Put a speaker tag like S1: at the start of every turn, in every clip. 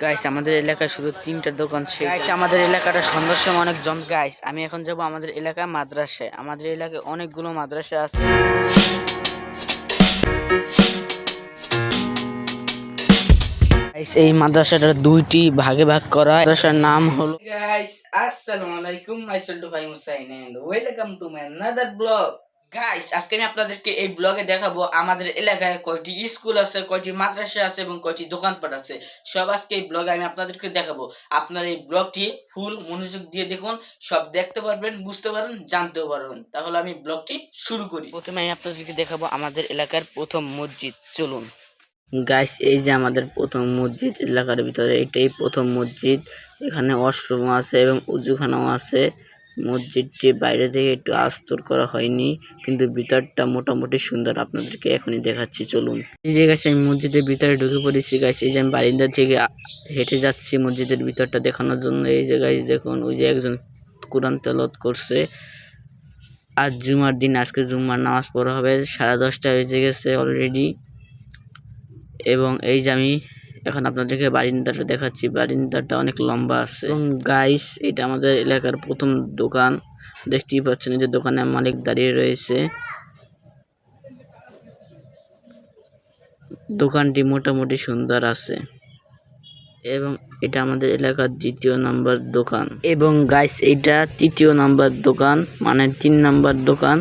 S1: Guys আমাদের এলাকায় শুধু 3টা দোকান ছিল। গাইস আমাদের এলাকাটা সন্ধ্যার সময় অনেক জম। গাইস আমি এখন যাব আমাদের এলাকায় মাদ্রাসায়। আমাদের এলাকায় অনেকগুলো মাদ্রাসা আছে। গাইস এই মাদ্রাসাটার দুইটি ভাগে ভাগ করা। মাদ্রাসার নাম হলো গাইস আসসালামু আলাইকুম, myself to Faim Hussain and welcome to my another blog. Guys আজকে আমি আপনাদেরকে এই ব্লগে দেখাবো আমাদের এলাকায় কয়টি স্কুল আছে, কয়টি মাদ্রাসা আছে এবং কয়টি দোকানপাট আছে। সব আজকে এই ব্লগে আমি আপনাদেরকে দেখাবো। আপনারা এই ব্লগটি ফুল মনোযোগ দিয়ে দেখুন, সব দেখতে পারবেন, বুঝতে পারবেন, জানতেও পারবেন। তাহলে আমি ব্লগটি শুরু করি। প্রথমে আমি আপনাদেরকে দেখাবো আমাদের এলাকার প্রথম মসজিদ। চলুন গাইস, এই যে আমাদের প্রথম মসজিদ এলাকার ভিতরে, এটাই প্রথম মসজিদ। এখানে ওয়াশরুম আছে এবং উজুখানাও আছে। মসজিদটি বাইরে থেকে একটু আস্তর করা হয়নি, কিন্তু ভিতরটা মোটামুটি সুন্দর। আপনাদেরকে এখনই দেখাচ্ছি, চলুন। এই যে গাইস আমি মসজিদের ভিতরে ঢুকে পড়েছি। গাইস এই যে আমি বারিন্দা থেকে হেঁটে যাচ্ছি মসজিদের ভিতরটা দেখানোর জন্য। এই যে গাইস দেখুন, ওই যে একজন কোরআন তেলাওয়াত করছে। আজ জুমার দিন, আজকে জুমার নামাজ পড়া হবে। 10:30 বেজে গেছে অলরেডি। এবং এই যে আমি এখন আপনাদেরকে বারিন্দাটা দেখাচ্ছি। বারিন্দাটা অনেক লম্বা আছে। এবং গাইস এটা আমাদের এলাকার প্রথম দোকান। দেখতেই পাচ্ছেন যে দোকানের মালিক দাঁড়িয়ে রয়েছে। দোকানটি মোটামুটি সুন্দর আছে এবং এটা আমাদের এলাকার 2য় নাম্বার দোকান। এবং গাইস এটা 3য় নাম্বার দোকান, মানে 3 নাম্বার দোকান।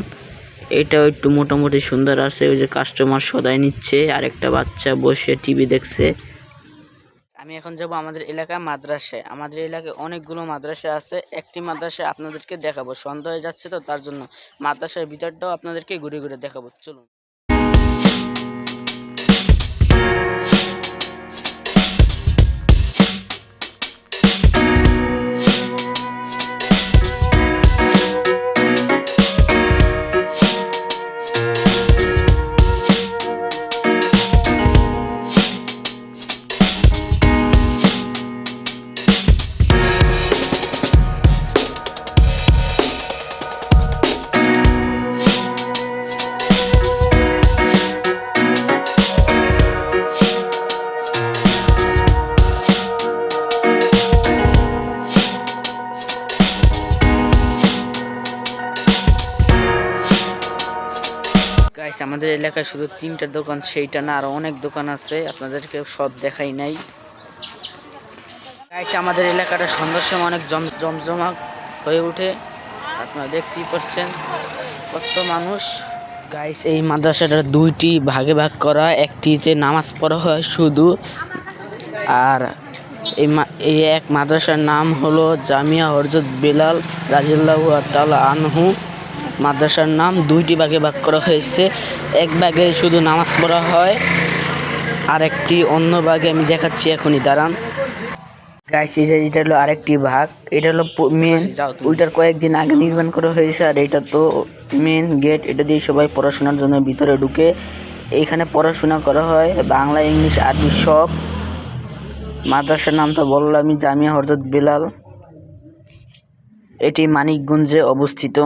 S1: এটাও একটু মোটামুটি সুন্দর আছে। ওই যে কাস্টমার সদাই নিচ্ছে আর একটা বাচ্চা বসে টিভি দেখছে। আমি এখন যাব আমাদের এলাকায় মাদ্রাসায়। আমাদের এলাকায় অনেকগুলো মাদ্রাসা আছে। একটি মাদ্রাসা আপনাদেরকে দেখাবো। সন্ধ্যা হয়ে যাচ্ছে তো, তার জন্য মাদ্রাসার ভিতরটাও আপনাদেরকে ঘুরে ঘুরে দেখাবো। চলুন। গাইস আমাদের এলাকায় শুধু 3টা দোকান, সেইটা না আরো অনেক দোকান আছে। আপনাদেরকে সব দেখাই নাই। গাইস আমাদের এলাকাটা সন্ধ্যার সময় অনেক জমজমা হয়ে ওঠে। আপনারা দেখতেই পাচ্ছেন কত মানুষ। গাইস এই মাদ্রাসাটার দুইটি ভাগে ভাগ করা। একটিতে নামাজ পড়া হয় শুধু, আর এই এক মাদ্রাসার নাম হলো জামিয়া হযরত বেলাল রাদিয়াল্লাহু তাআলা আনহু। মাদ্রাসার নাম দুইটি ভাগে ভাগ করা হয়েছে। এক ভাগে শুধু নামাজ পড়া হয়, আর একটি অন্য ভাগে আমি দেখাচ্ছি এখনই, দাঁড়ান। গাইস এটা হলো আরেকটি ভাগ। এটা হলো মেন, ওইটার কয়েকদিন আগে নির্মাণ করা হয়েছে। আর এটা তো মেন গেট, এটা দিয়ে সবাই পড়াশোনার জন্য ভিতরে ঢুকে। এইখানে পড়াশোনা করা হয় বাংলা, ইংলিশ, আরবি সব। মাদ্রাসার নামটা বললাম আমি, জামিয়া হযরত বেলাল। এটি মানিকগঞ্জে অবস্থিত।